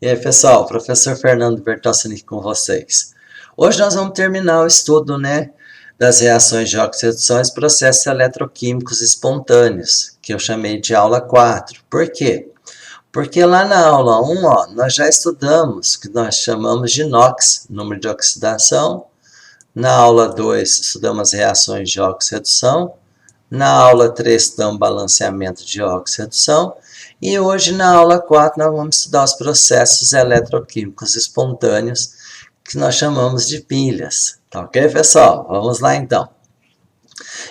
E aí, pessoal, professor Fernando Bertossini aqui com vocês. Hoje nós vamos terminar o estudo, das reações de oxidação e processos eletroquímicos espontâneos, que eu chamei de aula 4. Por quê? Porque lá na aula 1, nós já estudamos o que nós chamamos de NOx, número de oxidação. Na aula 2, estudamos as reações de óxido-redução. Na aula 3, estudamos balanceamento de óxido-redução. E hoje, na aula 4, nós vamos estudar os processos eletroquímicos espontâneos, que nós chamamos de pilhas. Tá ok, pessoal? Vamos lá, então.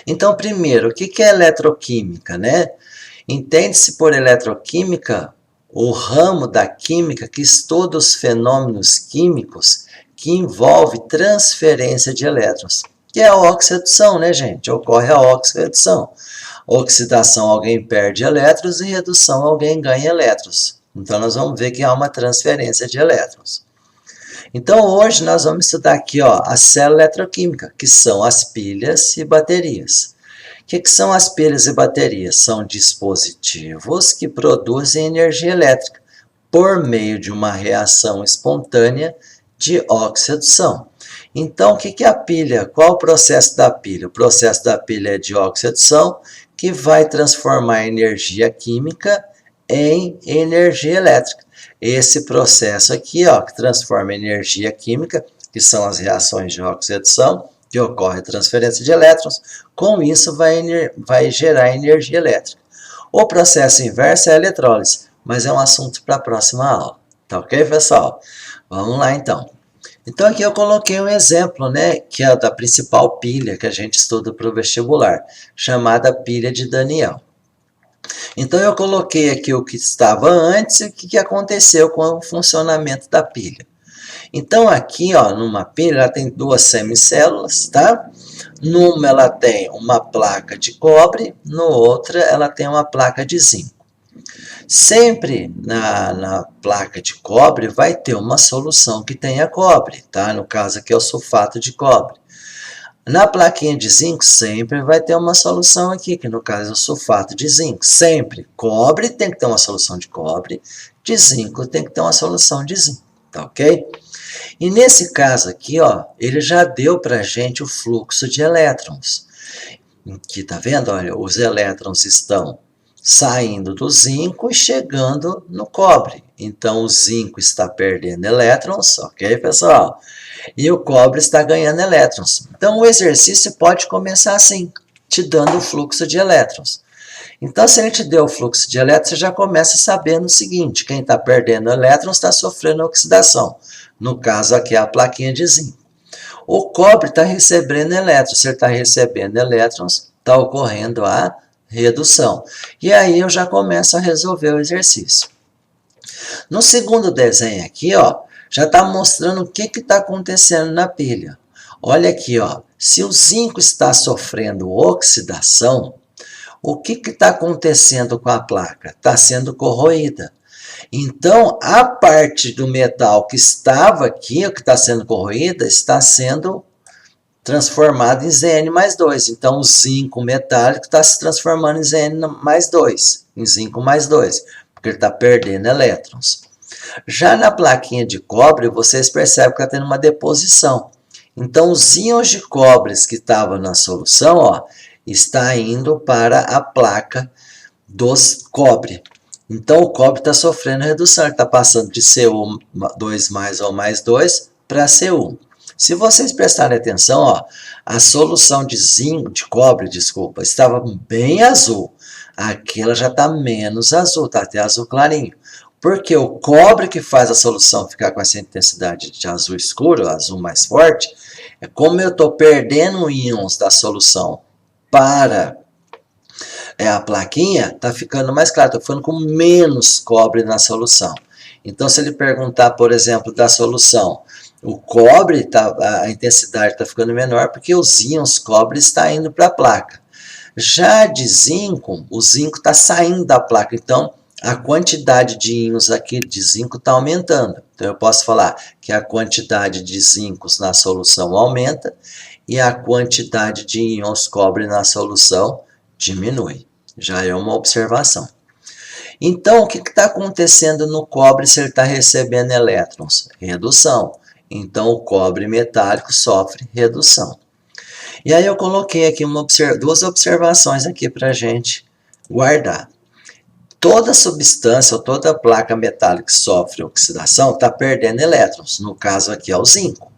Então, primeiro, o que é eletroquímica, Entende-se por eletroquímica o ramo da química que estuda os fenômenos químicos que envolve transferência de elétrons. Que é a oxidação, gente? Ocorre a oxidação. Oxidação, alguém perde elétrons, e redução, alguém ganha elétrons. Então, nós vamos ver que há uma transferência de elétrons. Então, hoje nós vamos estudar aqui a célula eletroquímica, que são as pilhas e baterias. O que são as pilhas e baterias? São dispositivos que produzem energia elétrica por meio de uma reação espontânea de oxidação. Então, o que é a pilha? Qual o processo da pilha? O processo da pilha é de oxidação, que vai transformar a energia química em energia elétrica. Esse processo aqui, que transforma a energia química, que são as reações de oxidação, que ocorre a transferência de elétrons, com isso vai gerar energia elétrica. O processo inverso é a eletrólise, mas é um assunto para a próxima aula. Tá ok, pessoal? Vamos lá, então. Então, aqui eu coloquei um exemplo, que é da principal pilha que a gente estuda para o vestibular, chamada pilha de Daniel. Então, eu coloquei aqui o que estava antes e o que aconteceu com o funcionamento da pilha. Então, aqui, numa pilha, ela tem duas semicélulas, tá? Numa, ela tem uma placa de cobre, no outra, ela tem uma placa de zinco. Sempre na placa de cobre vai ter uma solução que tenha cobre, tá? No caso aqui é o sulfato de cobre. Na plaquinha de zinco sempre vai ter uma solução aqui, que no caso é o sulfato de zinco. Sempre. Cobre tem que ter uma solução de cobre, de zinco tem que ter uma solução de zinco, tá ok? E nesse caso aqui, ele já deu para a gente o fluxo de elétrons. Aqui, tá vendo? Olha, os elétrons estão saindo do zinco e chegando no cobre. Então, o zinco está perdendo elétrons, ok, pessoal? E o cobre está ganhando elétrons. Então, o exercício pode começar assim, te dando o fluxo de elétrons. Então, se ele te deu o fluxo de elétrons, você já começa sabendo o seguinte: quem está perdendo elétrons está sofrendo oxidação. No caso aqui é a plaquinha de zinco. O cobre está recebendo elétrons. Se ele está recebendo elétrons, está ocorrendo a redução. E aí eu já começo a resolver o exercício. No segundo desenho aqui, já está mostrando o que está acontecendo na pilha. Olha aqui, se o zinco está sofrendo oxidação, o que está acontecendo com a placa? Está sendo corroída. Então, a parte do metal que estava aqui, o que está sendo corroída, está sendo transformado em Zn+2. Então, o zinco metálico está se transformando em Zn+2, em zinco mais 2, porque ele está perdendo elétrons. Já na plaquinha de cobre, vocês percebem que está tendo uma deposição. Então, os íons de cobre que estavam na solução, está indo para a placa dos cobre. Então, o cobre está sofrendo redução, ele está passando de Cu2 ou mais 2 para Cu. Se vocês prestarem atenção, a solução de cobre, estava bem azul. Aqui ela já está menos azul, está até azul clarinho. Porque o cobre que faz a solução ficar com essa intensidade de azul escuro, azul mais forte, é como eu estou perdendo íons da solução para a plaquinha, está ficando mais claro, estou ficando com menos cobre na solução. Então, se ele perguntar, por exemplo, da solução, o cobre, a intensidade está ficando menor porque os íons cobre estão indo para a placa. Já de zinco, o zinco está saindo da placa, então a quantidade de íons aqui de zinco está aumentando. Então, eu posso falar que a quantidade de zincos na solução aumenta e a quantidade de íons cobre na solução diminui. Já é uma observação. Então, o que está acontecendo no cobre se ele está recebendo elétrons? Redução. Então, o cobre metálico sofre redução. E aí eu coloquei aqui duas observações aqui para a gente guardar. Toda substância ou toda placa metálica que sofre oxidação está perdendo elétrons. No caso aqui é o zinco.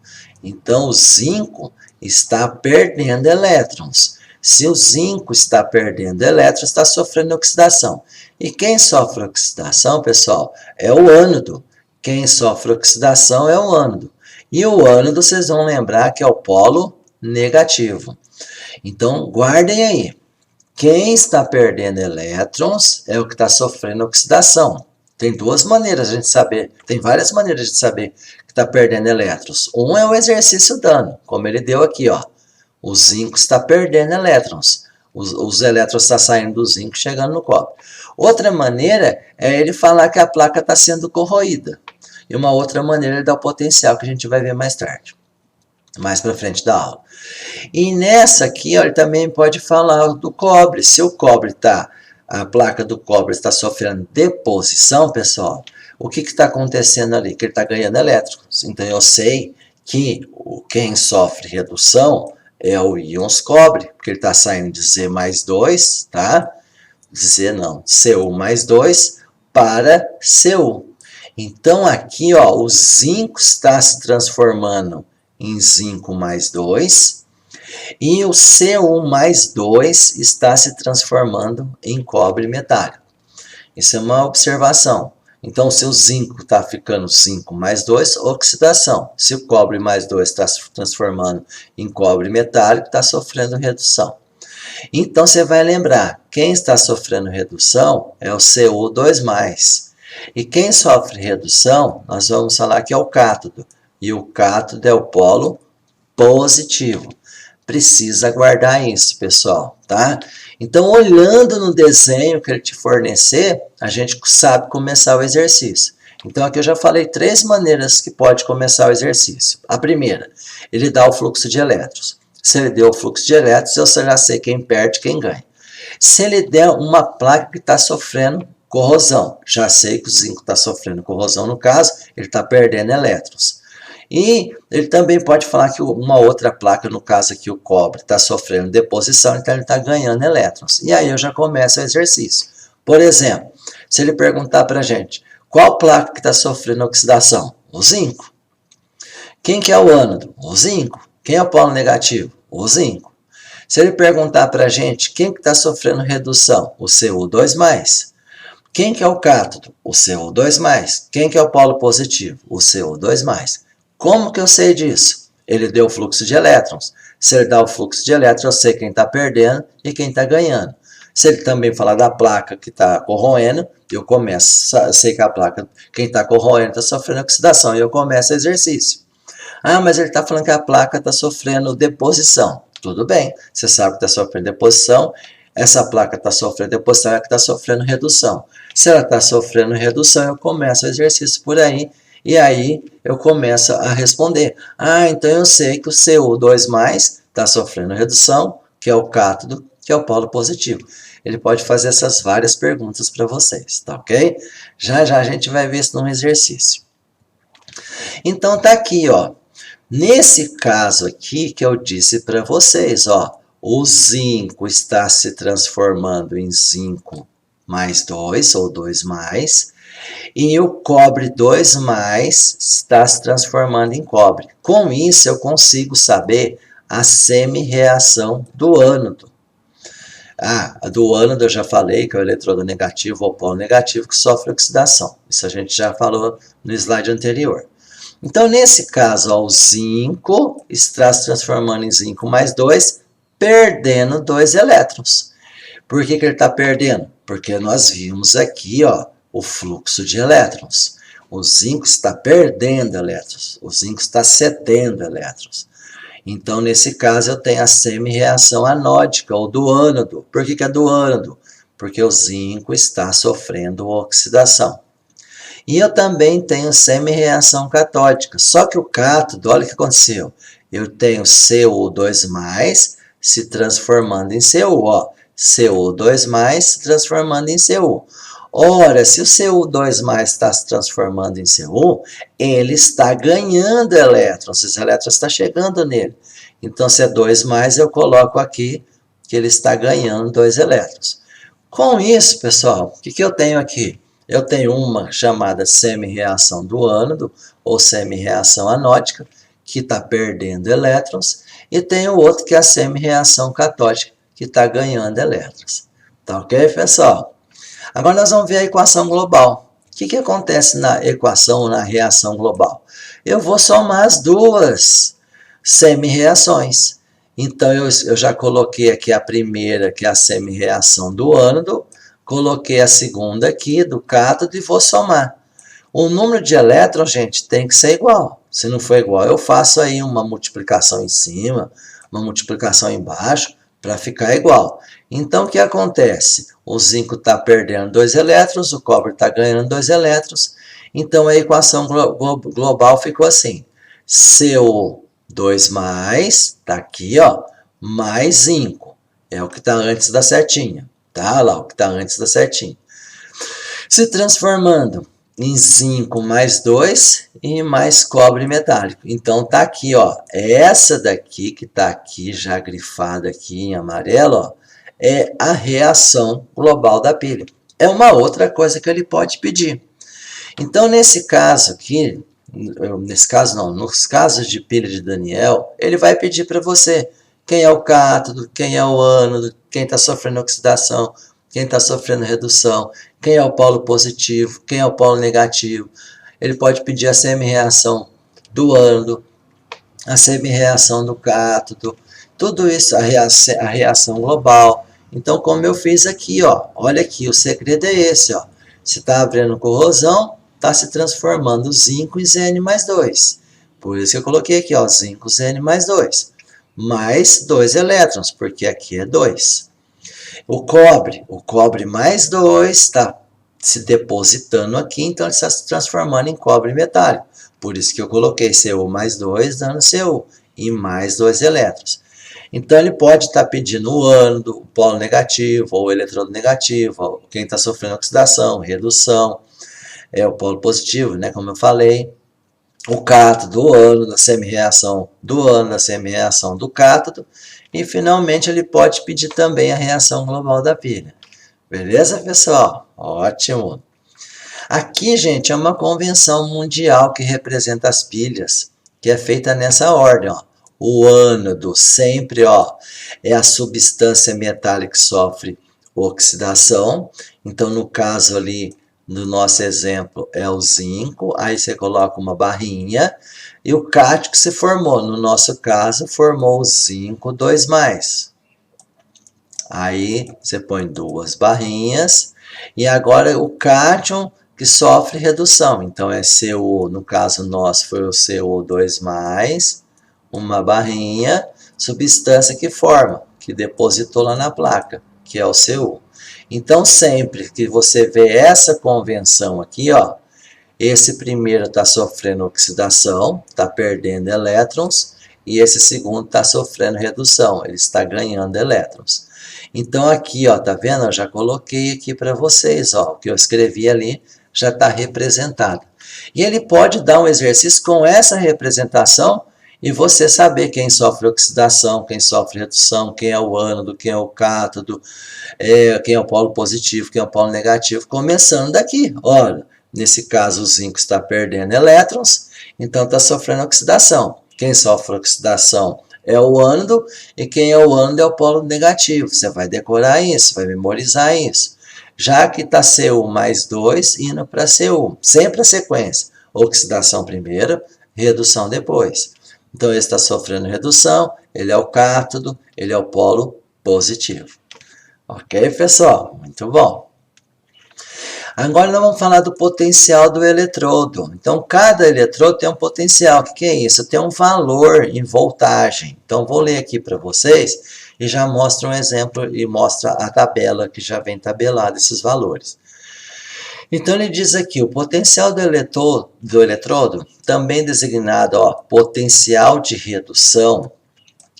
Então, o zinco está perdendo elétrons. Se o zinco está perdendo elétrons, está sofrendo oxidação. E quem sofre oxidação, pessoal, é o ânodo. Quem sofre oxidação é o ânodo. E o ânodo, vocês vão lembrar que é o polo negativo. Então, guardem aí. Quem está perdendo elétrons é o que está sofrendo oxidação. Tem duas maneiras de a gente saber, tem várias maneiras de saber que está perdendo elétrons. Um é o exercício dano, como ele deu aqui, ó. O zinco está perdendo elétrons. Os elétrons estão saindo do zinco chegando no cobre. Outra maneira é ele falar que a placa está sendo corroída. E uma outra maneira é dar o potencial, que a gente vai ver mais tarde, mais para frente da aula. E nessa aqui, ó, ele também pode falar do cobre. Se o cobre está, a placa do cobre está sofrendo deposição, pessoal, o que está acontecendo ali? Que ele está ganhando elétrons. Então eu sei que quem sofre redução é o íons cobre, porque ele está saindo de Z mais 2, tá? Z não, Cu mais 2 para Cu. Então aqui, ó, o zinco está se transformando em zinco mais 2 e o Cu mais 2 está se transformando em cobre metálico. Isso é uma observação. Então, se o zinco está ficando zinco mais 2, oxidação. Se o cobre mais 2 está se transformando em cobre metálico, está sofrendo redução. Então, você vai lembrar, quem está sofrendo redução é o Cu2+. E quem sofre redução, nós vamos falar que é o cátodo. E o cátodo é o polo positivo. Precisa guardar isso, pessoal, tá? Então, olhando no desenho que ele te fornecer, a gente sabe começar o exercício. Então, aqui eu já falei 3 maneiras que pode começar o exercício. A primeira, ele dá o fluxo de elétrons. Se ele deu o fluxo de elétrons, eu já sei quem perde e quem ganha. Se ele der uma placa que está sofrendo corrosão, já sei que o zinco está sofrendo corrosão no caso, ele está perdendo elétrons. E ele também pode falar que uma outra placa, no caso aqui o cobre, está sofrendo deposição, então ele está ganhando elétrons. E aí eu já começo o exercício. Por exemplo, se ele perguntar para a gente, qual placa que está sofrendo oxidação? O zinco. Quem que é o ânodo? O zinco. Quem é o polo negativo? O zinco. Se ele perguntar para a gente, quem que está sofrendo redução? O Cu2+. Quem que é o cátodo? O Cu2+. Quem que é o polo positivo? O Cu2+. Como que eu sei disso? Ele deu o fluxo de elétrons. Se ele dá o fluxo de elétrons, eu sei quem está perdendo e quem está ganhando. Se ele também falar da placa que está corroendo, eu sei que a placa, quem está corroendo está sofrendo oxidação, e eu começo o exercício. Ah, mas ele está falando que a placa está sofrendo deposição. Tudo bem, você sabe que está sofrendo deposição, essa placa está sofrendo deposição, é que está sofrendo redução. Se ela está sofrendo redução, eu começo o exercício por aí, e aí eu começo a responder. Ah, então eu sei que o Cu2+ está sofrendo redução, que é o cátodo, que é o polo positivo. Ele pode fazer essas várias perguntas para vocês, tá ok? Já já a gente vai ver isso num exercício. Então tá aqui, ó. Nesse caso aqui que eu disse para vocês, ó, o zinco está se transformando em zinco mais 2 ou 2+, e o cobre 2+ está se transformando em cobre. Com isso eu consigo saber a semi-reação do ânodo. A do ânodo eu já falei que é o eletrodo negativo ou polo negativo que sofre oxidação. Isso a gente já falou no slide anterior. Então, nesse caso, ó, o zinco está se transformando em zinco mais 2, perdendo 2 elétrons. Por que ele está perdendo? Porque nós vimos aqui, ó, o fluxo de elétrons. O zinco está perdendo elétrons, o zinco está cedendo elétrons. Então, nesse caso, eu tenho a semi-reação anódica, ou do ânodo. Por que é do ânodo? Porque o zinco está sofrendo oxidação. E eu também tenho semi-reação catódica. Só que o cátodo, olha o que aconteceu. Eu tenho Cu2+ se transformando em Cu, ó. Cu2+ se transformando em Cu. Ora, se o Cu2+ está se transformando em Cu, ele está ganhando elétrons, os elétrons estão chegando nele. Então, se é 2+, eu coloco aqui que ele está ganhando 2 elétrons. Com isso, pessoal, o que eu tenho aqui? Eu tenho uma chamada semi-reação do ânodo, ou semi-reação anódica, que está perdendo elétrons, e tenho outro que é a semi-reação catódica, que está ganhando elétrons. Tá ok, pessoal? Agora nós vamos ver a equação global. O que acontece na equação, na reação global? Eu vou somar as duas semi-reações. Então, eu já coloquei aqui a primeira, que é a semi-reação do ânodo, coloquei a segunda aqui, do cátodo, e vou somar. O número de elétrons, gente, tem que ser igual. Se não for igual, eu faço aí uma multiplicação em cima, uma multiplicação embaixo, para ficar igual. Então, o que acontece? O zinco está perdendo 2 elétrons, o cobre está ganhando 2 elétrons. Então, a equação global ficou assim. CO2+, está aqui, ó, mais zinco. É o que está antes da setinha. Tá lá, o que está antes da setinha. Se transformando em zinco mais 2 e mais cobre metálico. Então, tá aqui, ó. Essa daqui, que tá aqui, já grifada aqui em amarelo, ó, é a reação global da pilha. É uma outra coisa que ele pode pedir. Então, nesse caso aqui, nesse caso não, nos casos de pilha de Daniel, ele vai pedir para você quem é o cátodo, quem é o ânodo, quem está sofrendo oxidação, quem está sofrendo redução, quem é o polo positivo, quem é o polo negativo. Ele pode pedir a semi-reação do ânodo, a semi-reação do cátodo, tudo isso, a reação global. Então, como eu fiz aqui, ó, olha aqui, o segredo é esse, ó. Se está havendo corrosão, está se transformando zinco em Zn+2. Por isso que eu coloquei aqui, ó, zinco Zn+2. Mais 2 elétrons, porque aqui é 2. O cobre mais 2 está se depositando aqui, então ele está se transformando em cobre metálico. Por isso que eu coloquei Cu+2 dando Cu e mais 2 elétrons. Então ele pode estar pedindo o ânodo, o polo negativo, ou o eletrodo negativo, ou quem está sofrendo oxidação, redução, o polo positivo, né, como eu falei. O cátodo, o ânodo, a semi-reação do ânodo, a semi-reação do cátodo. E, finalmente, ele pode pedir também a reação global da pilha. Beleza, pessoal? Ótimo! Aqui, gente, é uma convenção mundial que representa as pilhas, que é feita nessa ordem, ó. O ânodo sempre, ó, é a substância metálica que sofre oxidação. Então, no caso ali, no nosso exemplo, é o zinco. Aí você coloca uma barrinha. E o cátion que se formou, no nosso caso, formou o zinco 2+. Aí você põe 2 barrinhas. E agora o cátion que sofre redução. Então é Cu, no caso nosso foi o Cu2+, uma barrinha, substância que forma, que depositou lá na placa, que é o Cu. Então sempre que você vê essa convenção aqui, ó, esse primeiro está sofrendo oxidação, está perdendo elétrons, e esse segundo está sofrendo redução, ele está ganhando elétrons. Então aqui, ó, tá vendo? Eu já coloquei aqui para vocês, ó, o que eu escrevi ali já está representado. E ele pode dar um exercício com essa representação e você saber quem sofre oxidação, quem sofre redução, quem é o ânodo, quem é o cátodo, quem é o polo positivo, quem é o polo negativo, começando daqui. Olha, nesse caso o zinco está perdendo elétrons, então está sofrendo oxidação. Quem sofre oxidação é o ânodo, e quem é o ânodo é o polo negativo. Você vai decorar isso, vai memorizar isso. Já que está Cu+2 indo para Cu. Sempre a sequência. Oxidação primeiro, redução depois. Então, ele está sofrendo redução, ele é o cátodo, ele é o polo positivo. Ok, pessoal? Muito bom. Agora nós vamos falar do potencial do eletrodo. Então, cada eletrodo tem um potencial. O que é isso? Tem um valor em voltagem. Então, vou ler aqui para vocês e já mostra um exemplo e mostra a tabela que já vem tabelada esses valores. Então, ele diz aqui, o potencial do eletrodo, também designado, ó, potencial de redução,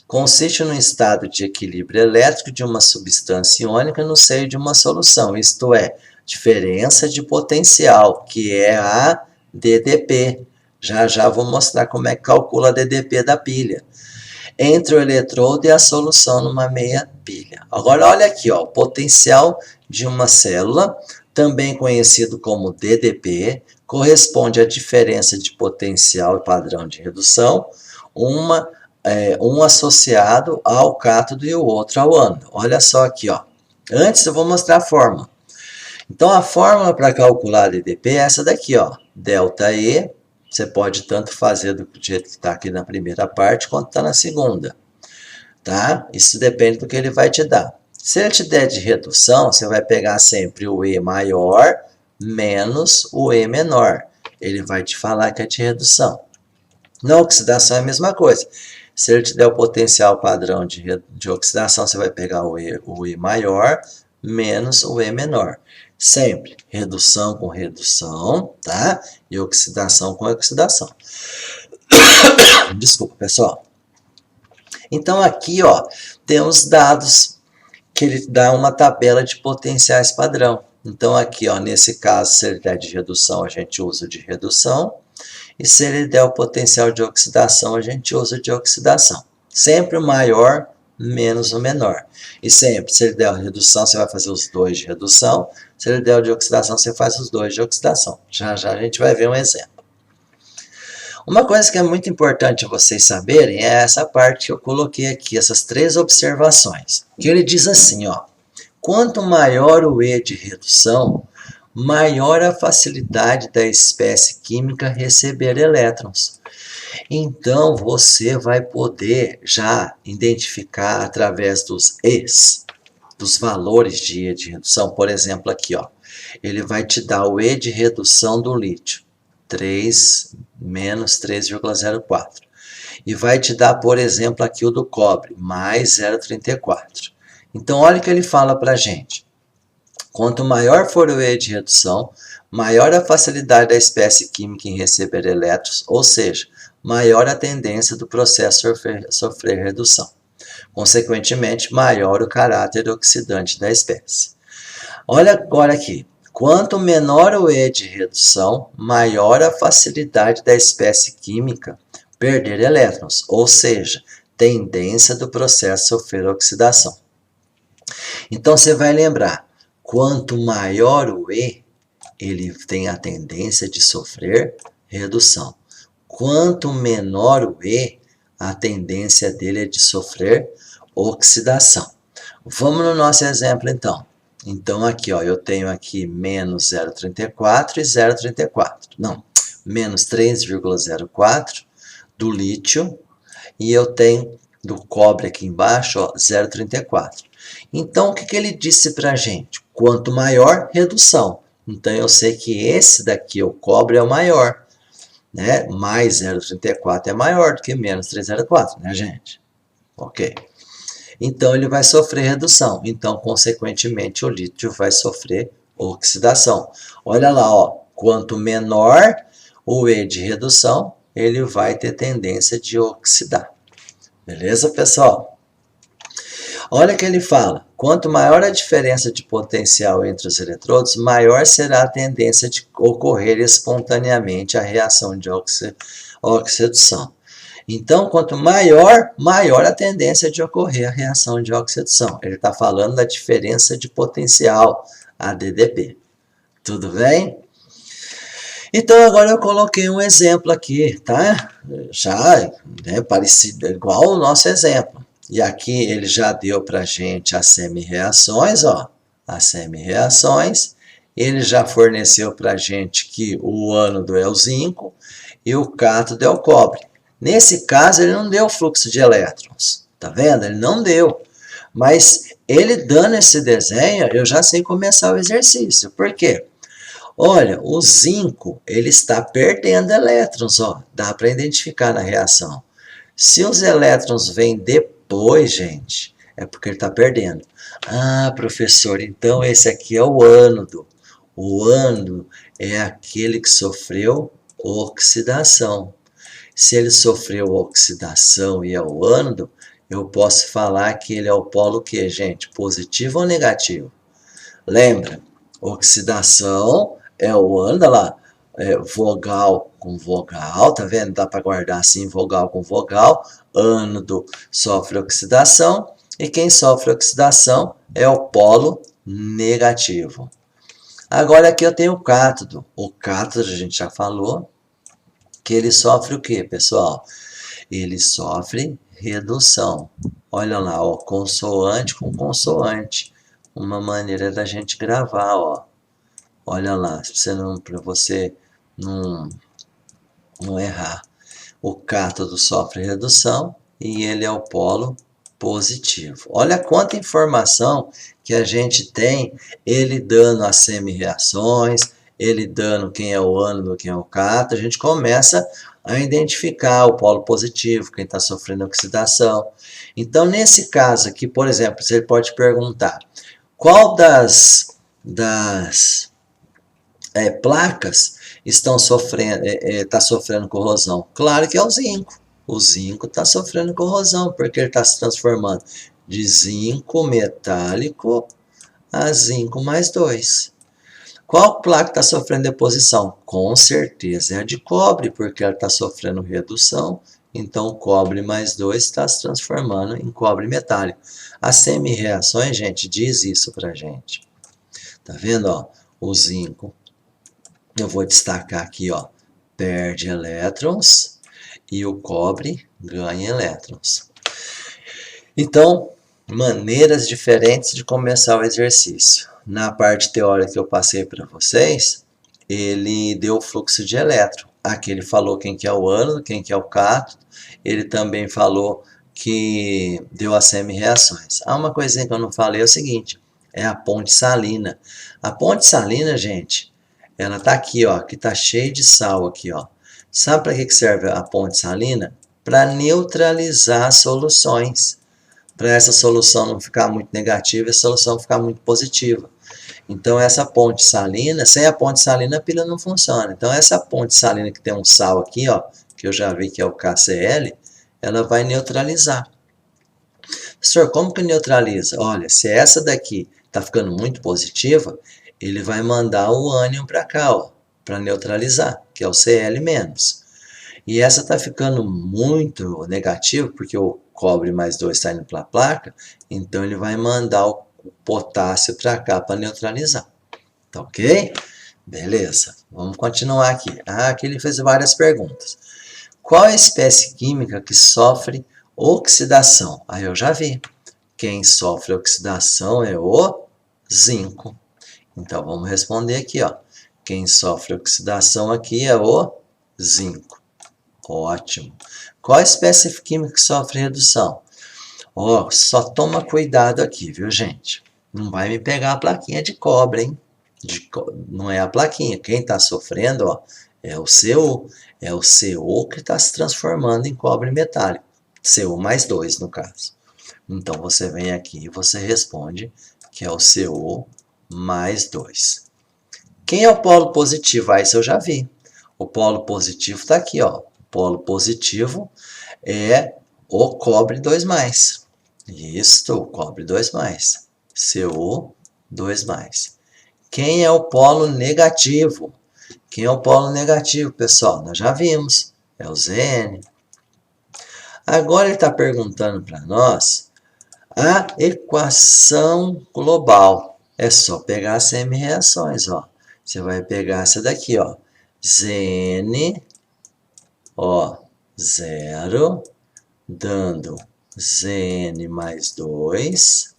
consiste no estado de equilíbrio elétrico de uma substância iônica no seio de uma solução, isto é, diferença de potencial, que é a DDP. Já já vou mostrar como é que calcula a DDP da pilha. Entre o eletrodo e a solução numa meia pilha. Agora olha aqui, ó, o potencial de uma célula, também conhecido como DDP, corresponde à diferença de potencial e padrão de redução, um associado ao cátodo e o outro ao ânodo. Olha só aqui, ó. Antes eu vou mostrar a fórmula. Então a fórmula para calcular a DDP é essa daqui, ó. Delta E, você pode tanto fazer do jeito que está aqui na primeira parte, quanto está na segunda. Tá? Isso depende do que ele vai te dar. Se ele te der de redução, você vai pegar sempre o E maior menos o E menor. Ele vai te falar que é de redução. Na oxidação é a mesma coisa. Se ele te der o potencial padrão de oxidação, você vai pegar o E maior menos o E menor. Sempre redução com redução, tá? E oxidação com oxidação. Desculpa, pessoal. Então aqui, ó, temos dados que ele dá uma tabela de potenciais padrão. Então aqui, ó, nesse caso, se ele der de redução, a gente usa o de redução. E se ele der o potencial de oxidação, a gente usa o de oxidação. Sempre o maior menos o menor. E sempre, se ele der a redução, você vai fazer os dois de redução. Se ele der o de oxidação, você faz os dois de oxidação. Já já a gente vai ver um exemplo. Uma coisa que é muito importante vocês saberem é essa parte que eu coloquei aqui, essas 3 observações. Que ele diz assim, ó, quanto maior o E de redução, maior a facilidade da espécie química receber elétrons. Então, você vai poder já identificar através dos E's, dos valores de E de redução. Por exemplo, aqui, ó, ele vai te dar o E de redução do lítio, 3 menos 3,04. E vai te dar, por exemplo, aqui o do cobre, mais 0,34. Então, olha o que ele fala para a gente. Quanto maior for o E de redução, maior a facilidade da espécie química em receber elétrons, ou seja, maior a tendência do processo a sofrer redução. Consequentemente, maior o caráter oxidante da espécie. Olha agora aqui. Quanto menor o E de redução, maior a facilidade da espécie química perder elétrons, ou seja, tendência do processo a sofrer oxidação. Então, você vai lembrar, quanto maior o E, ele tem a tendência de sofrer redução. Quanto menor o E, a tendência dele é de sofrer oxidação. Vamos no nosso exemplo, então. Então, aqui, ó, eu tenho aqui menos 0,34 e 0,34. Não, menos 3,04 do lítio. E eu tenho do cobre aqui embaixo, ó, 0,34. Então, o que ele disse para a gente? Quanto maior, redução. Então, eu sei que esse daqui, o cobre, é o maior. Né? Mais 0,34 é maior do que menos 3,04, né, gente? Ok. Então, ele vai sofrer redução. Então, consequentemente, o lítio vai sofrer oxidação. Olha lá, ó. Quanto menor o E de redução, ele vai ter tendência de oxidar. Beleza, pessoal? Olha o que ele fala. Quanto maior a diferença de potencial entre os eletrodos, maior será a tendência de ocorrer espontaneamente a reação de oxidação. Então, quanto maior a tendência de ocorrer a reação de oxidação. Ele está falando da diferença de potencial, a DDP. Tudo bem? Então, agora eu coloquei um exemplo aqui, tá? Já parecido, igual ao nosso exemplo. E aqui ele já deu para a gente as semi-reações, ó. As semi-reações. Ele já forneceu para a gente que o ânodo é o zinco e o cátodo é o cobre. Nesse caso, ele não deu fluxo de elétrons, tá vendo? Ele não deu. Mas ele dando esse desenho, eu já sei começar o exercício. Por quê? Olha, o zinco, ele está perdendo elétrons, ó. Dá para identificar na reação. Se os elétrons vêm depois, gente, é porque ele está perdendo. Ah, professor, então esse aqui é o ânodo. O ânodo é aquele que sofreu oxidação. Se ele sofreu oxidação e é o ânodo, eu posso falar que ele é o polo que, gente? Positivo ou negativo? Lembra? Oxidação é o anda lá, vogal com vogal, tá vendo? Dá para guardar assim, vogal com vogal. Ânodo sofre oxidação, e quem sofre oxidação é o polo negativo. Agora aqui eu tenho o cátodo. O cátodo a gente já falou que ele sofre o que, pessoal? Ele sofre redução. Olha lá, ó, consoante com consoante. Uma maneira da gente gravar, ó. Olha lá, para você não errar. O cátodo sofre redução e ele é o polo positivo. Olha quanta informação que a gente tem, ele dando as semi-reações, ele dando quem é o ânodo, quem é o cátodo. A gente começa a identificar o polo positivo, quem está sofrendo oxidação. Então, nesse caso aqui, por exemplo, você pode perguntar, qual das placas está sofrendo corrosão? Claro que é o zinco. O zinco está sofrendo corrosão, porque ele está se transformando de zinco metálico a zinco mais 2. Qual placa está sofrendo deposição? Com certeza é a de cobre, porque ela está sofrendo redução, então o cobre mais 2 está se transformando em cobre metálico. As semi-reações, gente, diz isso para a gente. Tá vendo? Ó? O zinco, eu vou destacar aqui, ó, perde elétrons e o cobre ganha elétrons. Então, maneiras diferentes de começar o exercício. Na parte teórica que eu passei para vocês, ele deu o fluxo de elétron. Aqui ele falou quem que é o ânodo, quem que é o cátodo. Ele também falou que deu as semi-reações. Uma coisinha que eu não falei é o seguinte, é a ponte salina. A ponte salina, gente, ela tá aqui, ó, que tá cheio de sal aqui, ó. Sabe para que serve a ponte salina? Para neutralizar soluções. Para essa solução não ficar muito negativa, a solução ficar muito positiva. Então, essa ponte salina, sem a ponte salina, a pilha não funciona. Então, essa ponte salina que tem um sal aqui, ó, que eu já vi que é o KCl, ela vai neutralizar. Professor, como que neutraliza? Olha, se essa daqui está ficando muito positiva, ele vai mandar o ânion para cá, ó, para neutralizar, que é o Cl-. E essa está ficando muito negativa, porque o cobre mais 2 está indo para a placa, então ele vai mandar o potássio para cá para neutralizar. Tá ok? Beleza, vamos continuar aqui. Aqui ele fez várias perguntas. Qual é a espécie química que sofre oxidação? Aí eu já vi. Quem sofre oxidação é o zinco. Então vamos responder aqui, ó. Quem sofre oxidação aqui é o zinco. Ótimo. Qual a espécie química que sofre redução? Ó, só toma cuidado aqui, viu, gente? Não vai me pegar a plaquinha de cobre, hein? Não é a plaquinha. Quem está sofrendo, ó, é o CO. É o CO que está se transformando em cobre metálico. CO mais 2, no caso. Então, você vem aqui e você responde que é o CO mais 2. Quem é o polo positivo? Isso eu já vi. O polo positivo está aqui, ó. O polo positivo é o cobre 2+. Isto, o cobre 2+. CO 2+. Quem é o polo negativo? Quem é o polo negativo, pessoal? Nós já vimos. É o Zn. Agora ele está perguntando para nós a equação global. É só pegar as semi-reações, ó. Você vai pegar essa daqui, ó. Zn, ó, 0, dando Zn mais 2,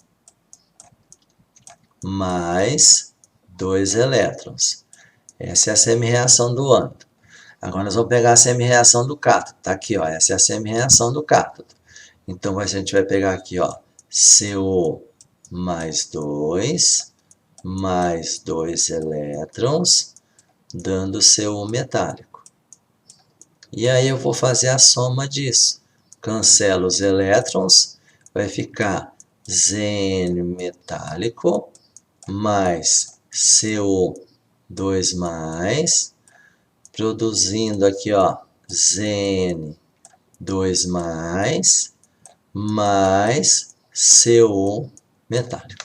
mais 2 elétrons. Essa é a semi-reação do ânodo. Agora nós vamos pegar a semi-reação do cátodo. Tá aqui, ó. Essa é a semi-reação do cátodo. Então a gente vai pegar aqui, ó, CO mais 2, mais 2 elétrons, dando CO metálico. E aí eu vou fazer a soma disso. Cancelo os elétrons, vai ficar Zn metálico mais CO2+, produzindo aqui, ó, Zn2+, mais CO metálico.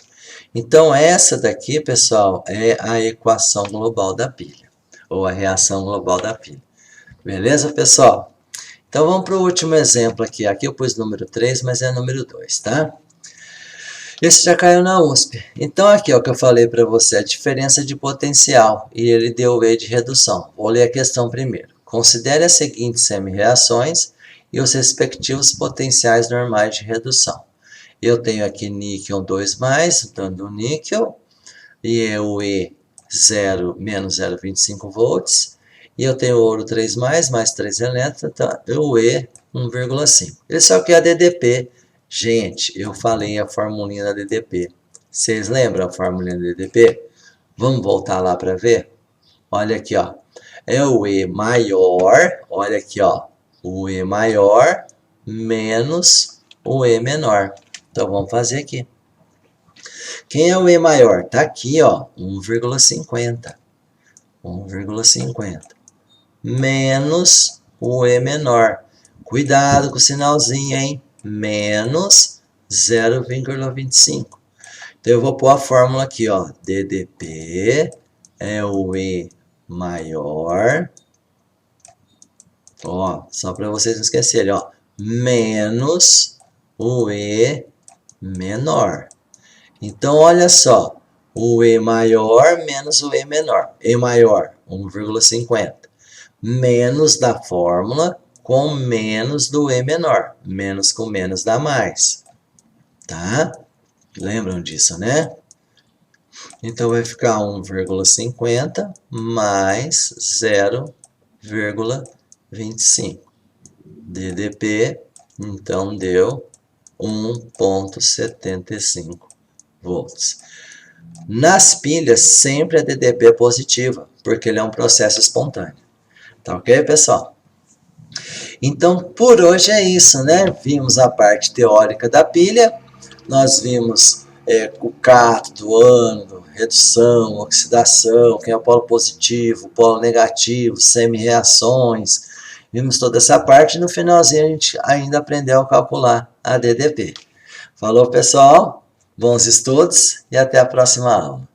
Então, essa daqui, pessoal, é a equação global da pilha, ou a reação global da pilha. Beleza, pessoal? Então, vamos para o último exemplo aqui. Aqui eu pus número 3, mas é número 2, tá? Esse já caiu na USP. Então, aqui, ó, que eu falei para você, a diferença de potencial, e ele deu E de redução. Vou ler a questão primeiro. Considere as seguintes semi-reações e os respectivos potenciais normais de redução. Eu tenho aqui níquel 2+, dando níquel, e é o E 0 menos 0,25 volts. E eu tenho ouro 3+, mais 3 elétrons, então o E 1,5. Ele só quer a DDP. Gente, eu falei a formulinha da DDP. Vocês lembram a formulinha da DDP? Vamos voltar lá para ver? Olha aqui, ó. É o E maior, olha aqui, ó. O E maior menos o E menor. Então, vamos fazer aqui. Quem é o E maior? Tá aqui, ó, 1,50. 1,50. Menos o E menor. Cuidado com o sinalzinho, hein? Menos 0,25. Então, eu vou pôr a fórmula aqui, ó. DDP é o E maior. Ó, só para vocês não esquecerem, ó. Menos o E menor. Então, olha só, o E maior menos o E menor. E maior, 1,50. Menos da fórmula com menos do E menor. Menos com menos dá mais. Tá? Lembram disso, né? Então, vai ficar 1,50 mais 0,25. DDP, então, deu 1,75 volts. Nas pilhas, sempre a DDP é positiva, porque ele é um processo espontâneo. Tá ok, pessoal? Então, por hoje é isso, né? Vimos a parte teórica da pilha, nós vimos o cátodo, ânodo, redução, oxidação, quem é o polo positivo, polo negativo, semi-reações. Vimos toda essa parte e no finalzinho a gente ainda aprendeu a calcular a DDP. Falou, pessoal? Bons estudos e até a próxima aula.